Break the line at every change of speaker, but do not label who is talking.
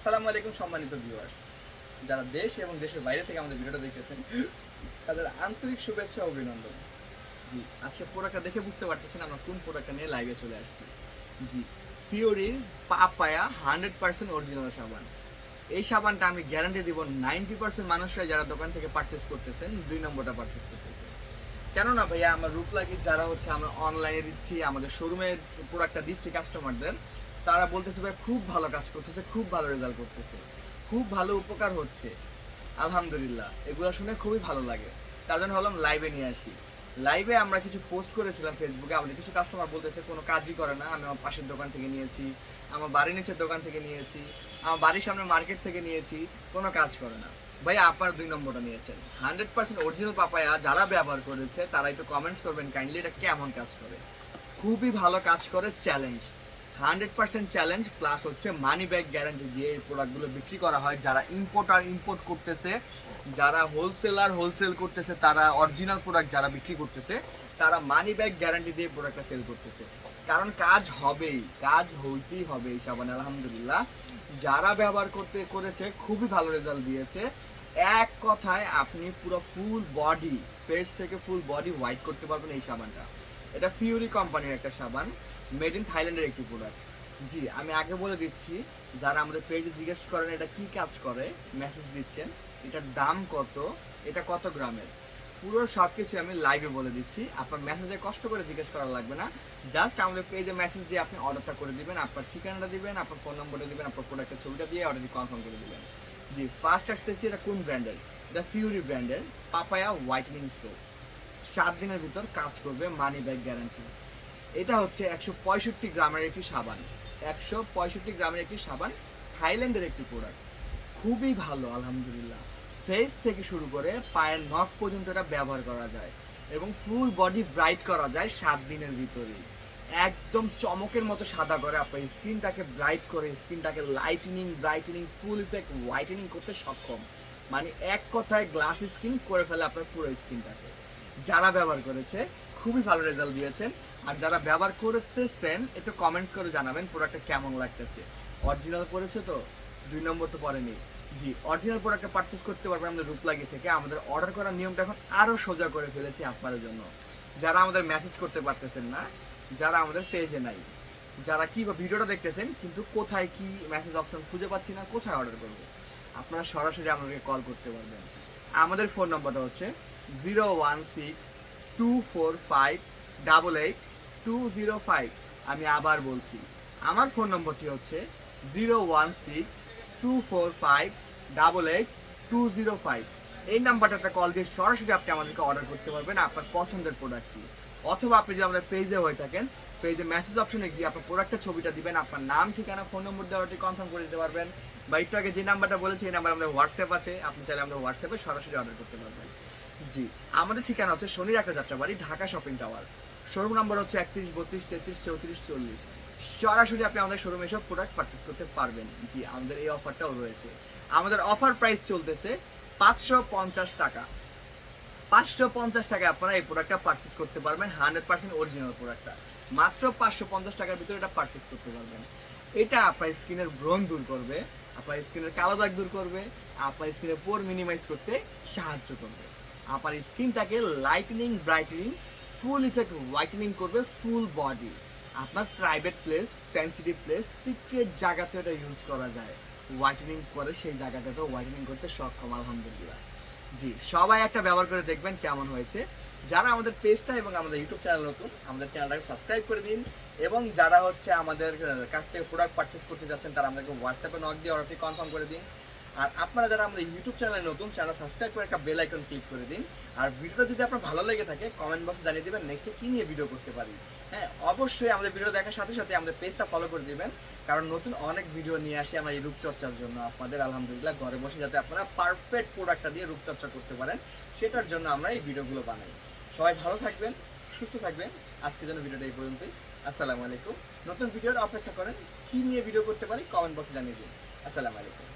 আসসালামু আলাইকুম সম্মানিত ভিউয়ার্স, যারা দেশ এবং দেশের বাইরে থেকে আমাদের ভিডিওটা দেখতেছেন তাদের আন্তরিক শুভেচ্ছা ও অভিনন্দন। জি, আজকে প্রোডাক্টটা দেখে বুঝতে পারতেছেন আমরা কোন প্রোডাক্টটা নিয়ে লাইভে চলে আসছি। জি, ফিওরির পাপায়া 100% অরিজিনাল সাবান। এই সাবানটা আমি গ্যারান্টি দিব 90% মানুষরা যারা দোকান থেকে পারচেস করতেছেন 2 নম্বরটা পারচেস করতেছেন। কেননা ভাইয়া আমার রূপলাগি যারা হচ্ছে আমরা অনলাইনে দিচ্ছি, আমাদের শোরুমে প্রোডাক্টটা দিচ্ছি কাস্টমারদের, তারা বলতেছে ভাই খুব ভালো কাজ করতেছে, খুব ভালো রেজাল্ট করতেছে, খুব ভালো উপকার হচ্ছে, আলহামদুলিল্লাহ। এগুলো শুনে খুবই ভালো লাগে। তার জন্য ভাবলাম লাইভে নিয়ে আসি। লাইভে আমরা কিছু পোস্ট করেছিলাম ফেসবুকে, আমাদের কিছু কাস্টমার বলতেছে কোনো কাজই করে না, আমি আমার পাশের দোকান থেকে নিয়েছি, আমার বাড়ির নিচের দোকান থেকে নিয়েছি, আমার বাড়ির সামনে মার্কেট থেকে নিয়েছি, কোনো কাজ করে না। ভাই আপনার 2 নম্বরটা নিয়েছেন 100% অরিজিনাল পাপায়া। যারা ব্যবহার করেছে তারা একটু কমেন্টস করবেন কাইন্ডলি এটা কেমন কাজ করে। খুবই ভালো কাজ করে, চ্যালেঞ্জ 100% চ্যালেঞ্জ, প্লাস হচ্ছে মানি ব্যাক গ্যারান্টি দিয়ে এই প্রোডাক্টগুলো বিক্রি করা হয়। যারা ইম্পোর্ট করতেছে, যারা হোলসেল করতেছে, তারা অরিজিনাল প্রোডাক্ট যারা বিক্রি করতেছে তারা মানি ব্যাক গ্যারান্টি দিয়ে প্রোডাক্টটা সেল করতেছে। কারণ কাজ হবেই, কাজ হইতেই হবে এই সাবান। আলহামদুলিল্লাহ যারা ব্যবহার করেছে খুবই ভালো রেজাল্ট দিয়েছে। এক কথায় আপনি পুরো ফুল বডি, ফেস থেকে ফুল বডি হোয়াইট করতে পারবেন এই সাবানটা। এটা ফিউরি কোম্পানির একটা সাবান, মেড ইন থাইল্যান্ডের একটি প্রোডাক্ট। জি, আমি আগে বলে দিচ্ছি, যারা আমাদের পেজে জিজ্ঞেস করেন এটা কি কাজ করে, মেসেজ দিচ্ছেন এটার দাম কত, এটা কত গ্রামের, পুরো সব কিছু আমি লাইভে বলে দিচ্ছি। আপনার মেসেজে কষ্ট করে জিজ্ঞেস করা লাগবে না, জাস্ট আমাদের পেজে মেসেজ দিয়ে আপনি অর্ডারটা করে দিবেন, আপনার ঠিকানাটা দিবেন, আপনার ফোন নম্বরটা দিবেন, আপনার প্রোডাক্টের ছবিটা দিয়ে অর্ডারটি কনফার্ম করে দিবেন। জি, ফার্স্ট আসতেছি এটা কোন ব্র্যান্ডের, এটা ফিউরি ব্র্যান্ডের পাপায়া হোয়াইটেনিং সোপ। 7 দিনের ভিতর কাজ করবে, মানি ব্যাক গ্যারান্টি। এটা হচ্ছে 165 গ্রামের একটি সাবান, 165 গ্রামের একটি সাবান, থাইল্যান্ডের একটি প্রোডাক্ট। খুবই ভালো আলহামদুলিল্লাহ। ফেস থেকে শুরু করে পায়ের নখ পর্যন্ত এটা ব্যবহার করা যায় এবং ফুল বডি ব্রাইট করা যায় 7 দিনের ভিতরেই। একদম চমকের মতো সাদা করে আপনার স্কিনটাকে ব্রাইট করে, স্কিনটাকে ব্রাইটেনিং ফুল ইফেক্ট হোয়াইটেনিং করতে সক্ষম। মানে এক কথায় গ্লাস স্কিন করে ফেলে আপনার পুরো স্কিনটাকে। যারা ব্যবহার করেছে খুবই ভালো রেজাল্ট দিয়েছেন। আর যারা ব্যবহার করতেছেন একটু কমেন্ট করে জানাবেন প্রোডাক্টটা কেমন লাগতেছে। অরিজিনাল করেছে তো, 2 নম্বর তো পড়েনি। জি, অরিজিনাল প্রোডাক্টটা পারচেস করতে পারবেন আমাদের রূপলাগি থেকে। আমাদের অর্ডার করার নিয়মটা এখন আরও সোজা করে ফেলেছি আপনাদের জন্য। যারা আমাদের মেসেজ করতে পারতেছেন না, যারা আমাদের পেজে নাই, যারা কি বা ভিডিওটা দেখতেছেন কিন্তু কোথায় কি মেসেজ অপশন খুঁজে পাচ্ছি না, কোথায় অর্ডার করব, আপনারা সরাসরি আমাদেরকে কল করতে পারবেন। আমাদের ফোন নম্বরটা হচ্ছে 016-245-88-205। আমি আবার বলছি, আমার ফোন নম্বরটি হচ্ছে 016-245-88-205। এই নাম্বারটাতে কল দিয়ে সরাসরি আপনি আমাদেরকে অর্ডার করতে পারবেন আপনার পছন্দের প্রোডাক্টটি। অথবা আপনি যদি আমাদের পেজে হয়ে থাকেন, পেজে মেসেজ অপশনে গিয়ে আপনার প্রোডাক্টের ছবিটা দিবেন, আপনার নাম, ঠিকানা, ফোন নম্বর দেওয়াটি কনফার্ম করে দিতে পারবেন। বা একটু আগে যে নাম্বারটা বলেছি এই নাম্বার আমাদের হোয়াটসঅ্যাপ আছে, আপনি চাইলে আমাদের হোয়াটসঅ্যাপে সরাসরি অর্ডার করতে পারবেন। জি, আমাদের ঠিকানা হচ্ছে শনির একটা Jatrabari, Dhaka shopping tower. Showroom number হচ্ছে 31, 32, 33, 34, 40। সরাসরি আপনি আমাদের শোরুমে সব প্রোডাক্ট পারচেস করতে পারবেন। জি, আমাদের এই অফারটাও রয়েছে। আমাদের অফার প্রাইস চলতেছে 550 টাকা। 550 টাকায় আপনারা এই প্রোডাক্টটা পারচেস করতে পারবেন, 100% অরিজিনাল প্রোডাক্টটা। মাত্র 550 টাকার ভিতরে এটা পারচেস করতে পারবেন। এটা আপনার স্কিনের ব্রণ দূর করবে, আপনার স্কিনের কালো দাগ দূর করবে, আপনার স্কিনের পোর মিনিমাইজ করতে সাহায্য করবে, আপনার স্কিনটাকে লাইটেনিং ব্রাইটেনিং ফুল ইফেক্ট হোয়াইটেনিং করবে ফুল বডি। আপনার private place, sensitive place, secret জায়গাতে এটা ইউজ করা যায়, হোয়াইটেনিং করে সেই জায়গাটাতে হোয়াইটেনিং করতে সক্ষম আলহামদুলিল্লাহ। জি, সবাই একটা ব্যবহার করে দেখবেন কেমন হয়েছে। যারা আমাদের পেজটা এবং আমাদের ইউটিউব চ্যানেল নতুন, আমাদের চ্যানেলটাকে সাবস্ক্রাইব করে দিন। এবং যারা হচ্ছে আমাদের কাছ থেকে প্রোডাক্ট পারচেস করতে যাচ্ছেন তারা আমাদেরকে হোয়াটসঅ্যাপে নক দিয়ে অর্ডারটি কনফার্ম করে দিন। আর আপনারা যারা আমাদের ইউটিউব চ্যানেলে নতুন, চ্যানেল সাবস্ক্রাইব করে একটা বেল আইকন ক্লিক করে দিন। আর ভিডিওটা যদি আপনার ভালো লেগে থাকে কমেন্ট বক্সে জানিয়ে দেবেন নেক্সটে কী নিয়ে ভিডিও করতে পারি। হ্যাঁ, অবশ্যই আমাদের ভিডিও দেখার সাথে সাথে আমাদের পেজটা ফলো করে দিবেন, কারণ নতুন অনেক ভিডিও নিয়ে আসি আমরা এই রূপচর্চার জন্য আপনাদের। আলহামদুলিল্লাহ ঘরে বসে যাতে আপনারা পারফেক্ট প্রোডাক্টটা দিয়ে রূপচর্চা করতে পারেন, সেটার জন্য আমরা এই ভিডিওগুলো বানাই। সবাই ভালো থাকবেন, সুস্থ থাকবেন। আজকের জন্য ভিডিওটা এই পর্যন্তই। আসসালামু আলাইকুম। নতুন ভিডিওর অপেক্ষা করেন, কী নিয়ে ভিডিও করতে পারি কমেন্ট বক্সে জানিয়ে দিন। আসসালামু আলাইকুম।